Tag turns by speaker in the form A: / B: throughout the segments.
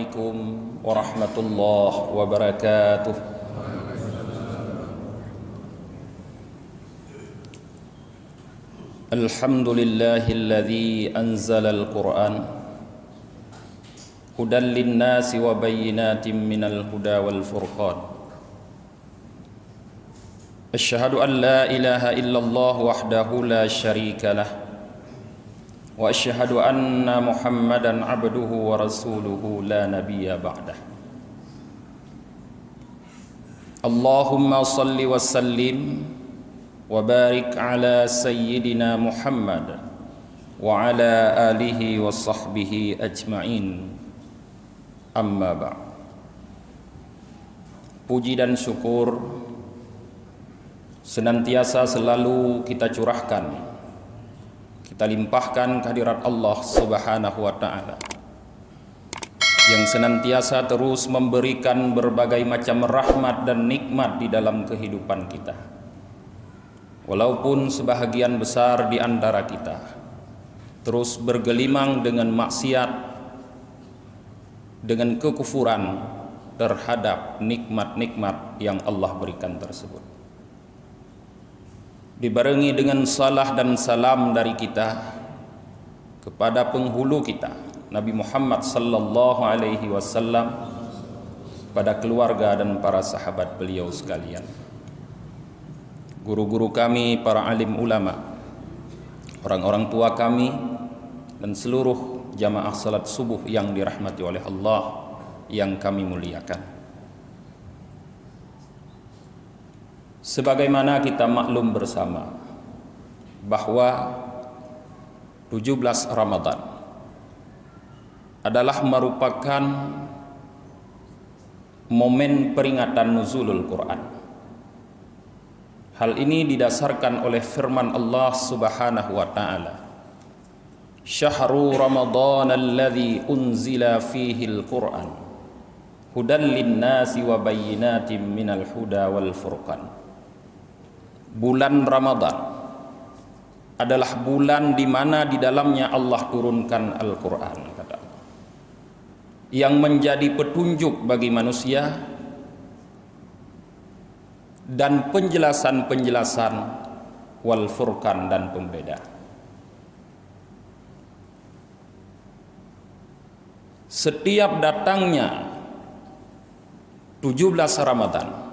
A: Assalamualaikum warahmatullahi wabarakatuh. Alhamdulillahilladzi anzalal Qur'an hudan linnasi wa bayyinatin minal huda wal furqan. Asyhadu an la ilaha illallah wahdahu la syarika lah wa asyhadu anna Muhammadan abduhu wa rasuluhu la nabiyya ba'dah. Allahumma salli wa sallim wa barik ala sayyidina Muhammad wa ala alihi wa sahbihi ajma'in. Amma ba'd. Puji dan syukur senantiasa selalu kita curahkan, kita limpahkan kehadirat Allah Subhanahu wa ta'ala yang senantiasa terus memberikan berbagai macam rahmat dan nikmat di dalam kehidupan kita. Walaupun sebahagian besar di antara kita terus bergelimang dengan maksiat, dengan kekufuran terhadap nikmat-nikmat yang Allah berikan tersebut. Dibarengi dengan salah dan salam dari kita kepada penghulu kita, Nabi Muhammad sallallahu alaihi wasallam, pada keluarga dan para sahabat beliau sekalian, guru-guru kami, para alim ulama, orang-orang tua kami, dan seluruh jamaah salat subuh yang dirahmati oleh Allah yang kami muliakan. Sebagaimana kita maklum bersama bahwa 17 Ramadan adalah merupakan momen peringatan nuzulul Quran. Hal ini didasarkan oleh firman Allah Subhanahu wa ta'ala, Syahru Ramadan alladzi unzila fihi al-Quran hudan linnasi wa bayyinatin minal huda wal furqan. Bulan Ramadan adalah bulan di mana di dalamnya Allah turunkan Al-Quran, kata Allah, yang menjadi petunjuk bagi manusia dan penjelasan-penjelasan wal furqan dan pembeda. Setiap datangnya 17 Ramadan,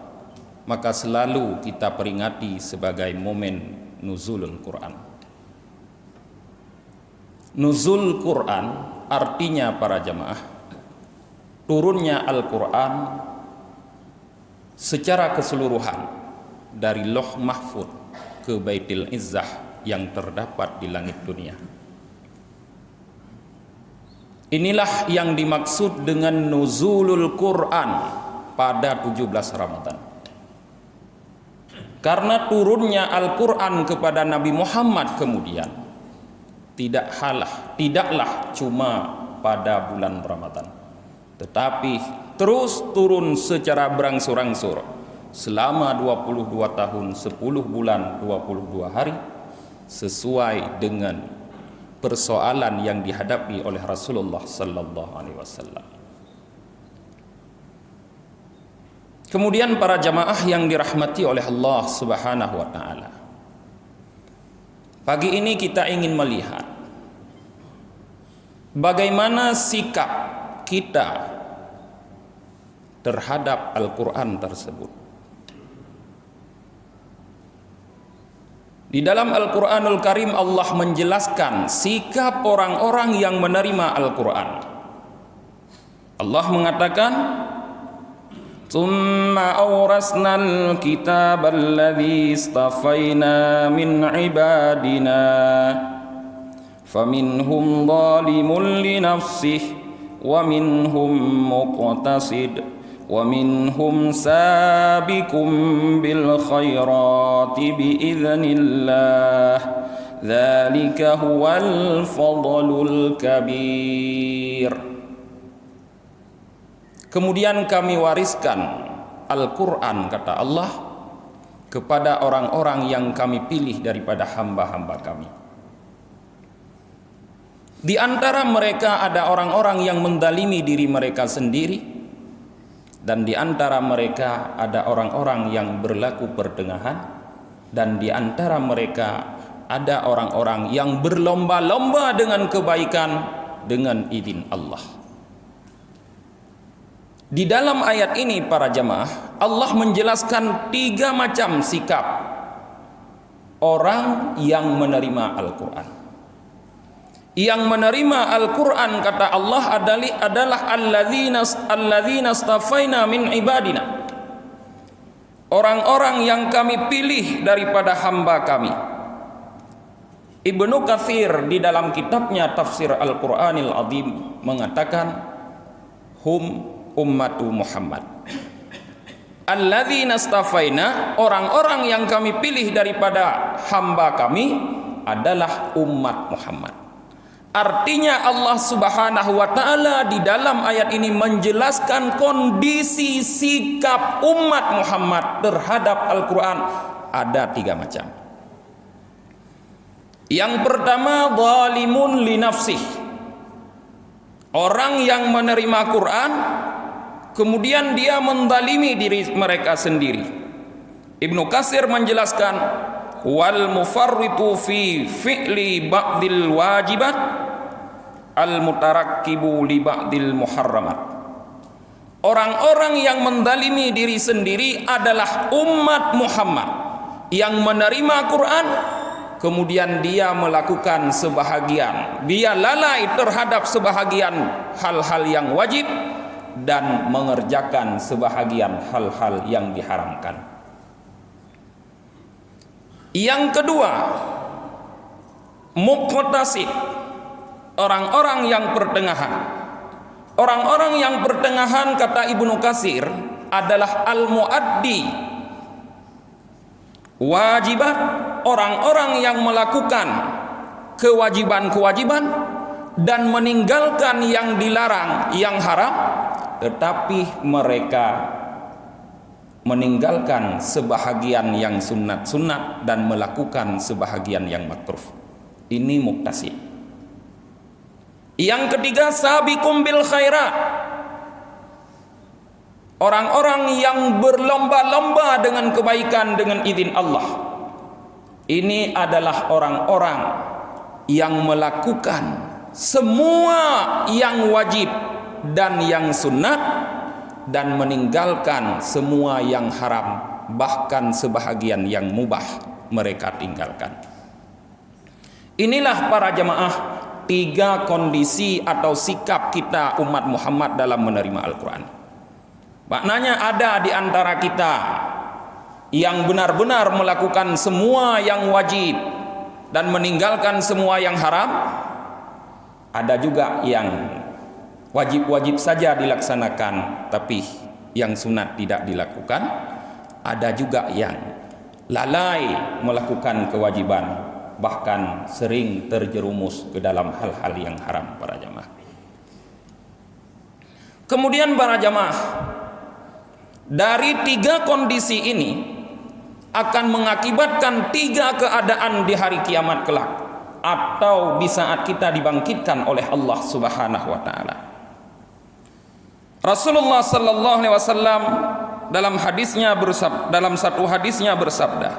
A: maka selalu kita peringati sebagai momen nuzulul Quran. Nuzul Quran artinya, para jamaah, turunnya Al-Quran secara keseluruhan dari Lauh Mahfuz ke Baitul Izzah yang terdapat di langit dunia. Inilah yang dimaksud dengan nuzulul Quran pada 17 Ramadan. Karena turunnya Al-Quran kepada Nabi Muhammad kemudian tidaklah cuma pada bulan Ramadan, tetapi terus turun secara berangsur-angsur selama 22 tahun, 10 bulan, 22 hari, sesuai dengan persoalan yang dihadapi oleh Rasulullah sallallahu alaihi wasallam. Kemudian para jamaah yang dirahmati oleh Allah Subhanahu wa ta'ala, pagi ini kita ingin melihat bagaimana sikap kita terhadap Al-Quran tersebut. Di dalam Al-Quranul Karim Allah menjelaskan sikap orang-orang yang menerima Al-Quran. Allah mengatakan, Tsumma awrasnal kitab alladhi istafaina min ibadina faminhum zalimun li nafsihi wa minhum muqtasid wa minhum sabiqum bil khairati biiznillah dzalika huwal fadlul kabir. Kemudian kami wariskan Al-Quran, kata Allah, kepada orang-orang yang kami pilih daripada hamba-hamba kami. Di antara mereka ada orang-orang yang mendalimi diri mereka sendiri, dan di antara mereka ada orang-orang yang berlaku pertengahan, dan di antara mereka ada orang-orang yang berlomba-lomba dengan kebaikan dengan izin Allah. Di dalam ayat ini para jamaah, Allah menjelaskan 3 macam sikap orang yang menerima Al-Quran. Yang menerima Al-Quran, kata Allah, adalah alladzina astafaina min ibadina, orang-orang yang kami pilih daripada hamba kami. Ibnu Katsir di dalam kitabnya Tafsir Al-Qur'anil Azim mengatakan, hum ummatu Muhammad. Alladzina astafaina, orang-orang yang kami pilih daripada hamba kami adalah umat Muhammad. Artinya Allah Subhanahu wa taala di dalam ayat ini menjelaskan kondisi sikap umat Muhammad terhadap Al-Qur'an ada 3 macam. Yang pertama, zalimun li nafsih. Orang yang menerima Quran kemudian dia mendalimi diri mereka sendiri. Ibnu Katsir menjelaskan, wal mufarritu fi fi'li ba'dil wajibat al mutarakkibu li ba'dil muharramat. Orang-orang yang mendalimi diri sendiri adalah umat Muhammad yang menerima Quran kemudian dia melakukan sebahagian, dia lalai terhadap sebahagian hal-hal yang wajib dan mengerjakan sebahagian hal-hal yang diharamkan. Yang kedua, muqtasid, orang-orang yang pertengahan. Orang-orang yang pertengahan, kata Ibnu Katsir, adalah al-muaddi wajibat, orang-orang yang melakukan kewajiban-kewajiban dan meninggalkan yang dilarang, yang haram, tetapi mereka meninggalkan sebahagian yang sunat-sunat dan melakukan sebahagian yang makruh. Ini muqtasid. Yang ketiga, sabiqum bil khairat, orang-orang yang berlomba-lomba dengan kebaikan dengan izin Allah. Ini adalah orang-orang yang melakukan semua yang wajib dan yang sunnah dan meninggalkan semua yang haram, bahkan sebahagian yang mubah mereka tinggalkan. Inilah para jamaah 3 kondisi atau sikap kita umat Muhammad dalam menerima Al-Quran. Maknanya ada di antara kita yang benar-benar melakukan semua yang wajib dan meninggalkan semua yang haram. Ada juga yang wajib-wajib saja dilaksanakan tapi yang sunat tidak dilakukan. Ada juga yang lalai melakukan kewajiban, bahkan sering terjerumus ke dalam hal-hal yang haram para jamaah. Kemudian para jamaah, dari 3 kondisi ini akan mengakibatkan 3 keadaan di hari kiamat kelak, atau di saat kita dibangkitkan oleh Allah Subhanahu wa taala. Rasulullah sallallahu alaihi wasallam dalam satu hadisnya bersabda,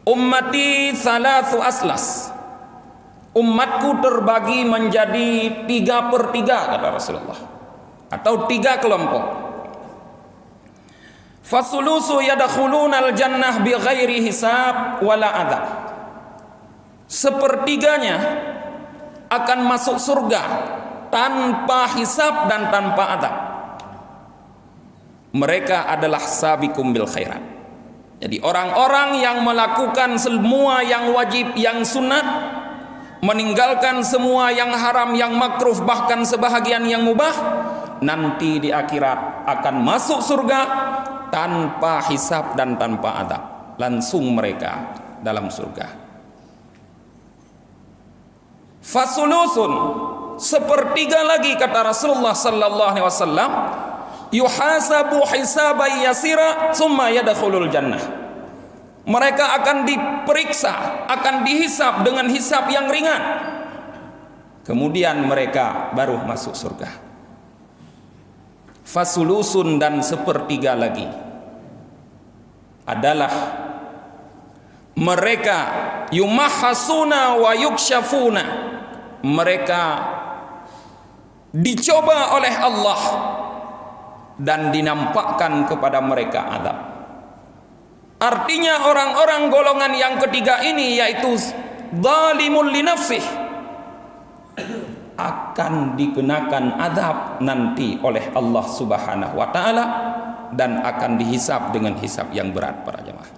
A: ummati thalathu aslas, umatku terbagi menjadi 3/3, kata Rasulullah, atau 3 kelompok. Fasulusu yadkhulunal jannah bighairi hisab wala adzab, sepertiganya akan masuk surga tanpa hisab dan tanpa azab. Mereka adalah sabiqum bil khairat. Jadi orang-orang yang melakukan semua yang wajib, yang sunat, meninggalkan semua yang haram, yang makruh, bahkan sebahagian yang mubah, nanti di akhirat akan masuk surga tanpa hisab dan tanpa azab. Langsung mereka dalam surga. Fasulusun, sepertiga lagi, kata Rasulullah sallallahu alaihi wasallam, yuhasabu hisaban yasira tsumma yadkhulul jannah. Mereka akan diperiksa, akan dihisab dengan hisab yang ringan. Kemudian mereka baru masuk surga. Fasulusun, dan sepertiga lagi adalah mereka yumahhasuna wa yukshafuna, mereka dicoba oleh Allah dan dinampakkan kepada mereka azab. Artinya orang-orang golongan yang ketiga ini, yaitu zalimul li nafsih, akan dikenakan azab nanti oleh Allah Subhanahu wa taala dan akan dihisab dengan hisab yang berat para jemaah.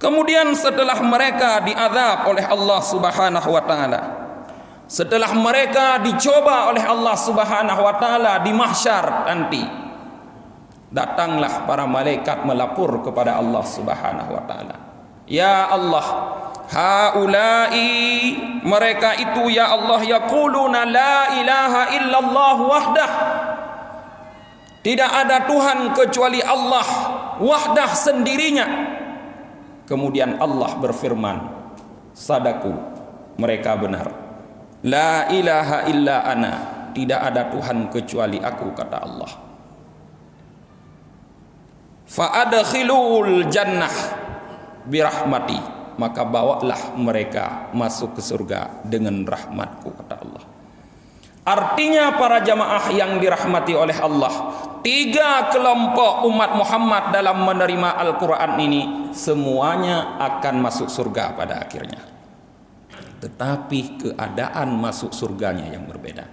A: Kemudian setelah mereka diazab oleh Allah Subhanahu wa taala, setelah mereka dicoba oleh Allah Subhanahu wa taala di mahsyar nanti, datanglah para malaikat melapor kepada Allah Subhanahu wa taala. Ya Allah, haula'i, mereka itu ya Allah, yaquluna la ilaha illallah wahdah, tidak ada Tuhan kecuali Allah wahdah, sendirinya. Kemudian Allah berfirman, sadaku, mereka benar. La ilaha illa ana, tidak ada Tuhan kecuali aku, kata Allah. Fa'adkhilul jannah birahmati, maka bawalah mereka masuk ke surga dengan rahmatku, kata Allah. Artinya para jamaah yang dirahmati oleh Allah, 3 kelompok umat Muhammad dalam menerima Al-Quran ini semuanya akan masuk surga pada akhirnya. Tetapi keadaan masuk surganya yang berbeda.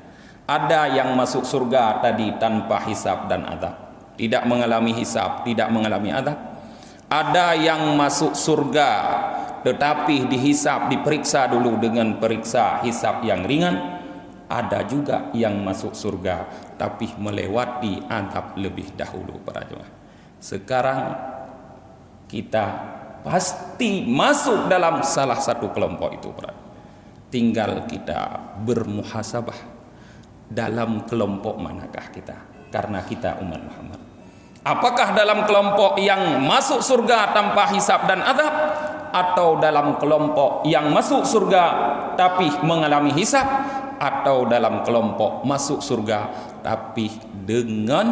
A: Ada yang masuk surga tadi tanpa hisab dan azab, tidak mengalami hisab, tidak mengalami azab. Ada yang masuk surga tetapi dihisab, diperiksa dulu dengan periksa hisab yang ringan. Ada juga yang masuk surga tapi melewati azab lebih dahulu para jemaah. Sekarang kita pasti masuk dalam salah satu kelompok itu, para. Tinggal kita bermuhasabah dalam kelompok manakah kita, karena kita umat Muhammad. Apakah dalam kelompok yang masuk surga tanpa hisab dan azab, atau dalam kelompok yang masuk surga tapi mengalami hisab, atau dalam kelompok masuk surga tapi dengan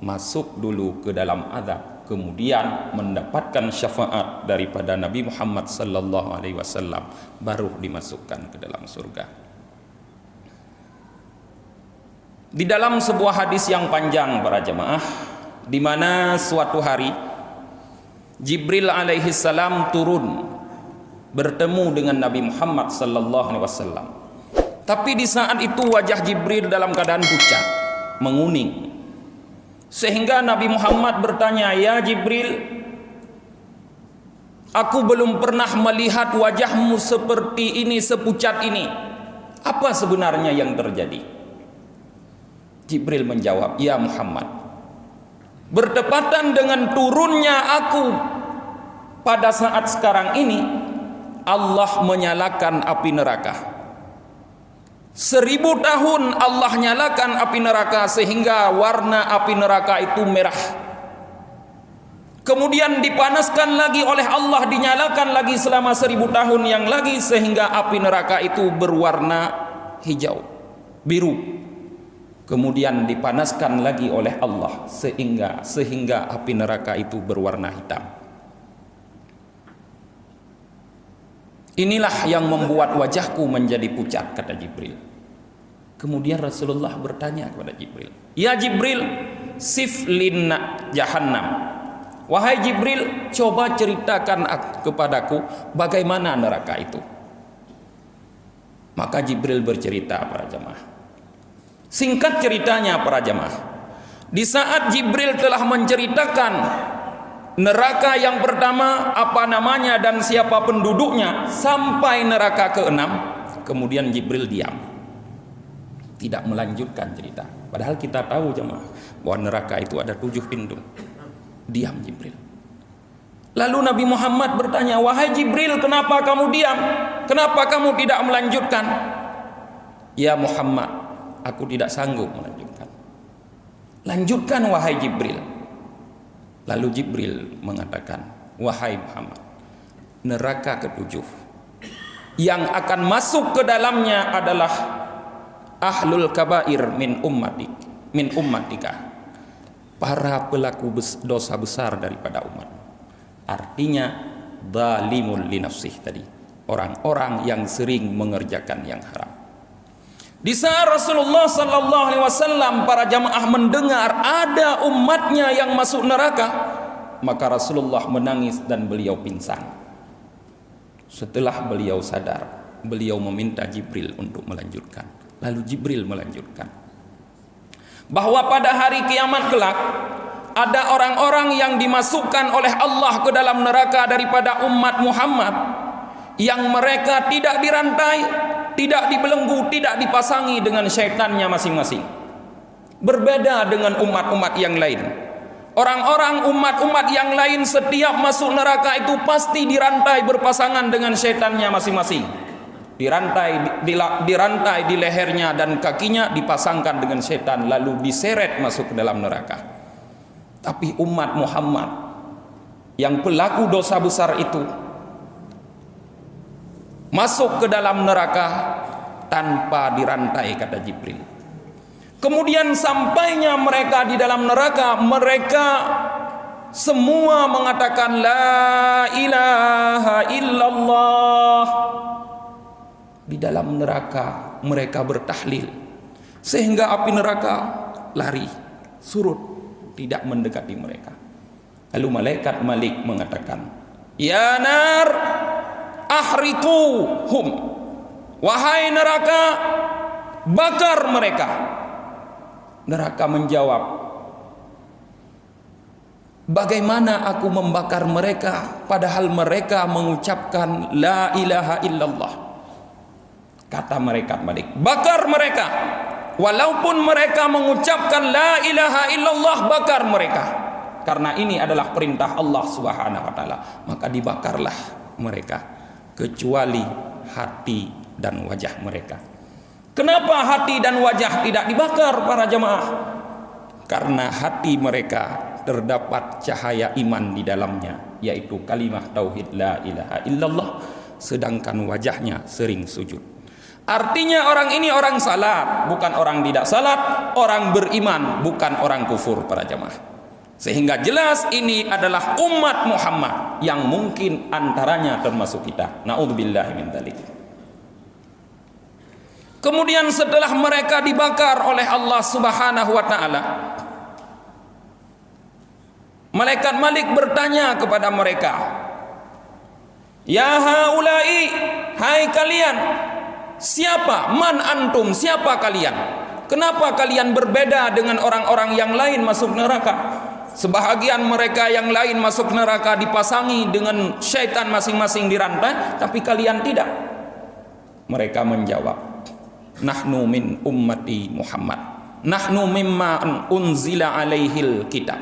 A: masuk dulu ke dalam azab, kemudian mendapatkan syafaat daripada Nabi Muhammad sallallahu alaihi wasallam, baru dimasukkan ke dalam surga. Di dalam sebuah hadis yang panjang para jemaah, di mana suatu hari Jibril alaihi salam turun bertemu dengan Nabi Muhammad sallallahu alaihi wasallam. Tapi di saat itu wajah Jibril dalam keadaan pucat, menguning. Sehingga Nabi Muhammad bertanya, "Ya Jibril, aku belum pernah melihat wajahmu seperti ini, sepucat ini. Apa sebenarnya yang terjadi?" Jibril menjawab, "Ya Muhammad, bertepatan dengan turunnya aku pada saat sekarang ini, Allah menyalakan api neraka. 1000 tahun Allah nyalakan api neraka sehingga warna api neraka itu merah. Kemudian dipanaskan lagi oleh Allah, dinyalakan lagi selama 1000 tahun yang lagi sehingga api neraka itu berwarna hijau, biru. Kemudian dipanaskan lagi oleh Allah sehingga api neraka itu berwarna hitam. Inilah yang membuat wajahku menjadi pucat," kata Jibril. Kemudian Rasulullah bertanya kepada Jibril, "Ya Jibril, sif lina jahannam." Wahai Jibril, coba ceritakan kepadaku bagaimana neraka itu. Maka Jibril bercerita para jemaah. Singkat ceritanya para jemaah, di saat Jibril telah menceritakan neraka yang pertama, apa namanya dan siapa penduduknya, sampai neraka ke-6, kemudian Jibril diam, tidak melanjutkan cerita. Padahal kita tahu jemaah bahwa neraka itu ada 7 pintu. Diam Jibril. Lalu Nabi Muhammad bertanya, "Wahai Jibril, kenapa kamu diam? Kenapa kamu tidak melanjutkan?" "Ya Muhammad, aku tidak sanggup melanjutkan." "Lanjutkan wahai Jibril." Lalu Jibril mengatakan, "Wahai Muhammad, neraka ke-7 yang akan masuk ke dalamnya adalah ahlul kabair min ummatika, para pelaku dosa besar daripada umat. Artinya zalimul li nafsih tadi, orang-orang yang sering mengerjakan yang haram. Di saat Rasulullah sallallahu alaihi wasallam para jamaah mendengar ada umatnya yang masuk neraka, maka Rasulullah menangis dan beliau pingsan. Setelah beliau sadar, beliau meminta Jibril untuk melanjutkan. Lalu Jibril melanjutkan bahwa pada hari kiamat kelak ada orang-orang yang dimasukkan oleh Allah ke dalam neraka daripada umat Muhammad, yang mereka tidak dirantai, tidak dibelenggu, tidak dipasangi dengan syaitannya masing-masing. Berbeda dengan umat-umat yang lain. Orang-orang umat-umat yang lain setiap masuk neraka itu pasti dirantai berpasangan dengan syaitannya masing-masing. Dirantai di lehernya dan kakinya dipasangkan dengan setan, lalu diseret masuk ke dalam neraka. Tapi umat Muhammad yang pelaku dosa besar itu masuk ke dalam neraka tanpa dirantai, kata Jibril. Kemudian sampainya mereka di dalam neraka, mereka semua mengatakan la ilaha illallah. Di dalam neraka mereka bertahlil sehingga api neraka lari, surut, tidak mendekati mereka. Lalu malaikat Malik mengatakan, ya nar ahriquhum, wahai neraka, bakar mereka. Neraka menjawab, bagaimana aku membakar mereka padahal mereka mengucapkan la ilaha illallah. Kata malaikat Malik, bakar mereka. Walaupun mereka mengucapkan la ilaha illallah, bakar mereka. Karena ini adalah perintah Allah Subhanahu wa taala, maka dibakarlah mereka, kecuali hati dan wajah mereka. Kenapa hati dan wajah tidak dibakar para jemaah? Karena hati mereka terdapat cahaya iman di dalamnya, yaitu kalimah tauhid la ilaha illallah, sedangkan wajahnya sering sujud. Artinya orang ini orang salat, bukan orang tidak salat, orang beriman, bukan orang kufur para jemaah. Sehingga jelas ini adalah umat Muhammad yang mungkin antaranya termasuk kita. Na'udzubillahi min dzalik. Kemudian setelah mereka dibakar oleh Allah Subhanahu wa taala, malaikat Malik bertanya kepada mereka, ya haulai, hai kalian, siapa? Man antum, siapa kalian? Kenapa kalian berbeda dengan orang-orang yang lain masuk neraka? Sebahagian mereka yang lain masuk neraka dipasangi dengan syaitan masing-masing dirantai, tapi kalian tidak. Mereka menjawab, nahnu min ummati Muhammad, nahnu mimma unzila alaihil kitab.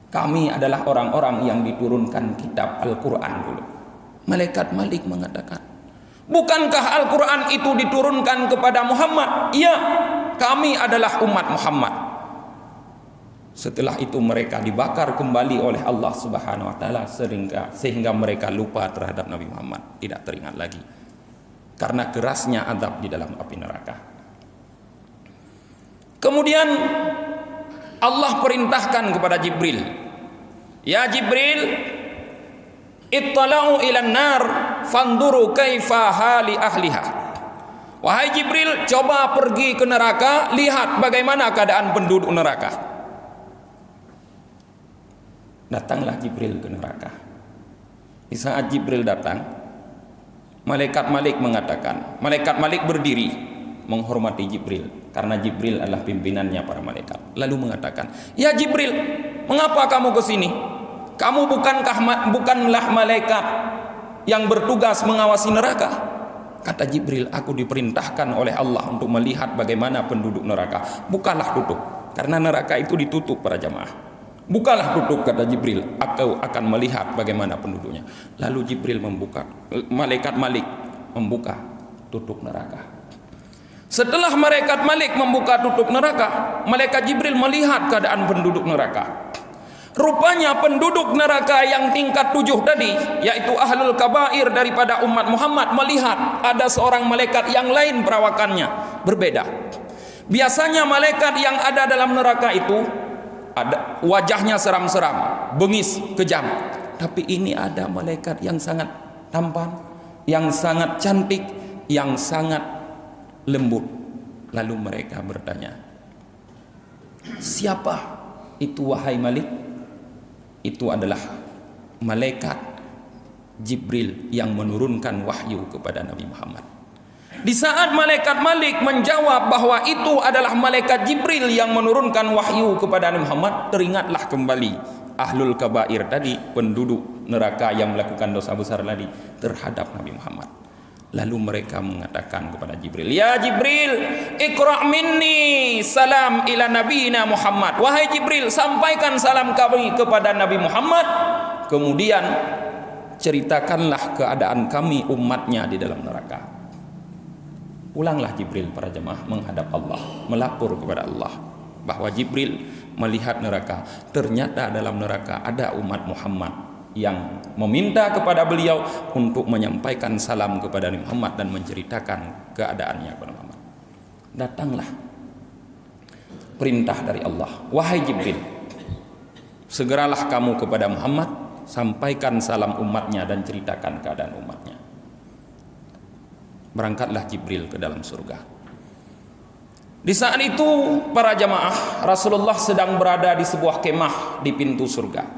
A: Kami adalah orang-orang yang diturunkan kitab Al-Quran dulu. Malaikat Malik mengatakan, bukankah Al-Quran itu diturunkan kepada Muhammad? Iya, kami adalah umat Muhammad. Setelah itu mereka dibakar kembali oleh Allah Subhanahu wa taala sehingga mereka lupa terhadap Nabi Muhammad, tidak teringat lagi karena kerasnya azab di dalam api neraka. Kemudian Allah perintahkan kepada Jibril, ya Jibril, ittala'u ilan nar fanduru kaifa hali ahliha. Wahai Jibril, coba pergi ke neraka, lihat bagaimana keadaan penduduk neraka. Datanglah Jibril ke neraka. Di saat Jibril datang, malaikat Malik mengatakan, malaikat Malik berdiri menghormati Jibril karena Jibril adalah pimpinannya para malaikat. Lalu mengatakan, ya Jibril, mengapa kamu ke sini? Kamu bukanlah malaikat yang bertugas mengawasi neraka? Kata Jibril, aku diperintahkan oleh Allah untuk melihat bagaimana penduduk neraka. Bukalah tutup, karena neraka itu ditutup para jamaah. Bukalah tutup, kata Jibril, aku akan melihat bagaimana penduduknya. Lalu Jibril membuka, malaikat Malik membuka tutup neraka. Setelah malaikat Malik membuka tutup neraka, malaikat Jibril melihat keadaan penduduk neraka. Rupanya penduduk neraka yang tingkat 7 tadi, yaitu ahlul kabair daripada umat Muhammad, melihat ada seorang malaikat yang lain perawakannya berbeda. Biasanya malaikat yang ada dalam neraka itu ada wajahnya seram-seram, bengis, kejam. Tapi ini ada malaikat yang sangat tampan, yang sangat cantik, yang sangat lembut. Lalu mereka bertanya, siapa itu wahai Malik? Itu adalah malaikat Jibril yang menurunkan wahyu kepada Nabi Muhammad. Di saat malaikat Malik menjawab bahwa itu adalah malaikat Jibril yang menurunkan wahyu kepada Nabi Muhammad, teringatlah kembali ahlul kabair tadi, penduduk neraka yang melakukan dosa besar tadi terhadap Nabi Muhammad. Lalu mereka mengatakan kepada Jibril, ya Jibril, iqra' minni salam ila nabiyina Muhammad. Wahai Jibril, sampaikan salam kami kepada Nabi Muhammad. Kemudian ceritakanlah keadaan kami umatnya di dalam neraka. Pulanglah Jibril para jemaah menghadap Allah, melapor kepada Allah bahwa Jibril melihat neraka. Ternyata dalam neraka ada umat Muhammad yang meminta kepada beliau untuk menyampaikan salam kepada Nabi Muhammad dan menceritakan keadaannya kepada Muhammad. Datanglah perintah dari Allah, wahai Jibril, segeralah kamu kepada Muhammad, sampaikan salam umatnya dan ceritakan keadaan umatnya. Berangkatlah Jibril ke dalam surga. Di saat itu para jamaah, Rasulullah sedang berada di sebuah kemah di pintu surga.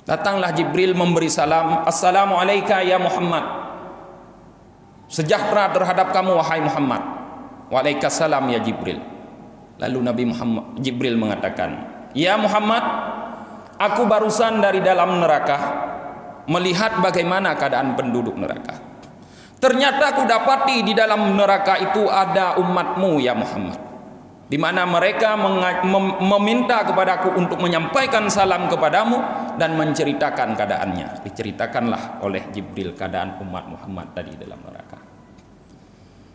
A: Datanglah Jibril memberi salam, assalamu alayka ya Muhammad, sejahtera terhadap kamu wahai Muhammad. Waalaikumsalam ya Jibril. Lalu Jibril mengatakan, ya Muhammad, aku barusan dari dalam neraka melihat bagaimana keadaan penduduk neraka. Ternyata aku dapati di dalam neraka itu ada umatmu ya Muhammad, di mana mereka meminta kepadaku untuk menyampaikan salam kepadamu dan menceritakan keadaannya. Diceritakanlah oleh Jibril keadaan umat Muhammad tadi dalam neraka.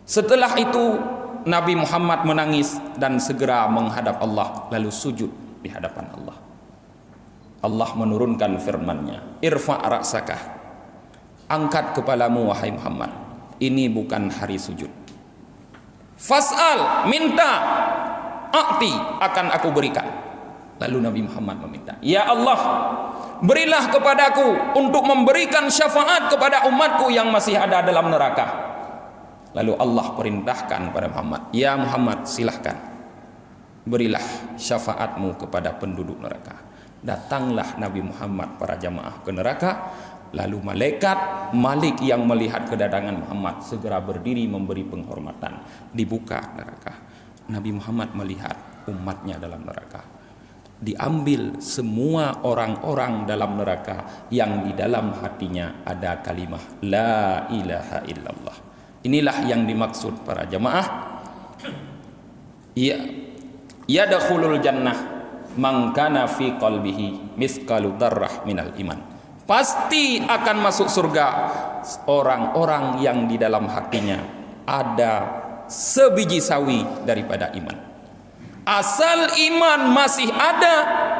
A: Setelah itu Nabi Muhammad menangis dan segera menghadap Allah, lalu sujud di hadapan Allah. Allah menurunkan firman-Nya, irfa' ra'saka, angkat kepalamu wahai Muhammad, ini bukan hari sujud. Fas'al, minta, a'ti, akan aku berikan. Lalu Nabi Muhammad meminta, ya Allah, berilah kepadaku untuk memberikan syafaat kepada umatku yang masih ada dalam neraka. Lalu Allah perintahkan kepada Muhammad, ya Muhammad, silahkan berilah syafaatmu kepada penduduk neraka. Datanglah Nabi Muhammad para jamaah ke neraka. Lalu malaikat Malik yang melihat kedatangan Muhammad segera berdiri memberi penghormatan. Dibuka neraka. Nabi Muhammad melihat umatnya dalam neraka. Diambil semua orang-orang dalam neraka yang di dalam hatinya ada kalimah la ilaha illallah. Inilah yang dimaksud para jamaah, yadkhulul jannah man kana fi qalbihi misqalu dzarrah minal iman. Pasti akan masuk surga orang-orang yang di dalam hatinya ada sebiji sawi daripada iman. Asal iman masih ada,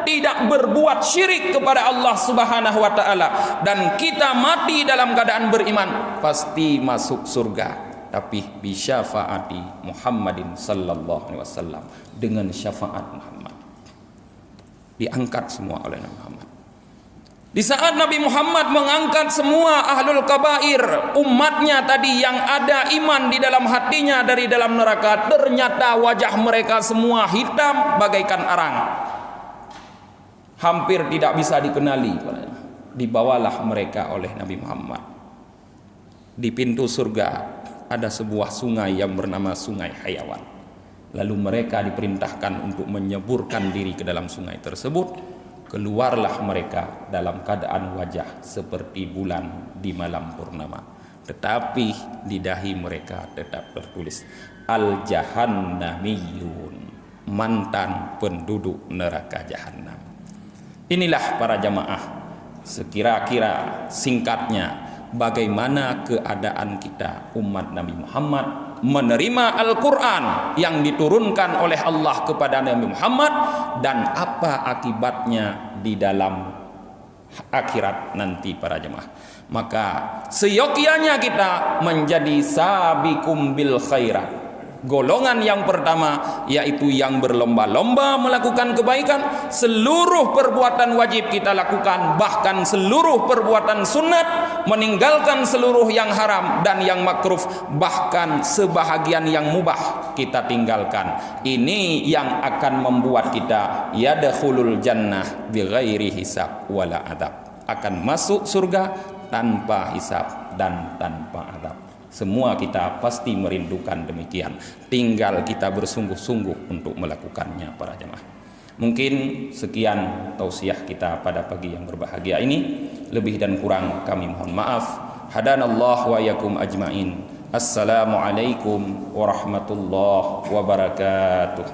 A: tidak berbuat syirik kepada Allah Subhanahu wa taala, dan kita mati dalam keadaan beriman, pasti masuk surga. Tapi bi syafaati Muhammadin sallallahu alaihi wasallam, dengan syafaat Muhammad. Diangkat semua oleh Nabi Muhammad. Di saat Nabi Muhammad mengangkat semua ahlul kabair, umatnya tadi yang ada iman di dalam hatinya dari dalam neraka, ternyata wajah mereka semua hitam bagaikan arang, hampir tidak bisa dikenali. Dibawalah mereka oleh Nabi Muhammad. Di pintu surga ada sebuah sungai yang bernama Sungai Hayawan. Lalu mereka diperintahkan untuk menyeburkan diri ke dalam sungai tersebut. Keluarlah mereka dalam keadaan wajah seperti bulan di malam purnama, tetapi di dahi mereka tetap tertulis Al-Jahannamiyun, mantan penduduk neraka Jahannam. Inilah para jamaah, sekira-kira singkatnya bagaimana keadaan kita umat Nabi Muhammad menerima Al-Quran yang diturunkan oleh Allah kepada Nabi Muhammad, dan apa akibatnya di dalam akhirat nanti para jemaah. Maka seyogyanya kita menjadi sabiqum bil khairat. Golongan yang pertama yaitu yang berlomba-lomba melakukan kebaikan. Seluruh perbuatan wajib kita lakukan, bahkan seluruh perbuatan sunat, meninggalkan seluruh yang haram dan yang makruh, bahkan sebahagian yang mubah kita tinggalkan. Ini yang akan membuat kita yadkhulul jannah bighairi hisab wala adab, akan masuk surga tanpa hisab dan tanpa adab. Semua kita pasti merindukan demikian. Tinggal kita bersungguh-sungguh untuk melakukannya para jemaah. Mungkin sekian tausiah kita pada pagi yang berbahagia ini. Lebih dan kurang kami mohon maaf. Hadanallah wa yakum ajmain. Assalamualaikum warahmatullahi wabarakatuh.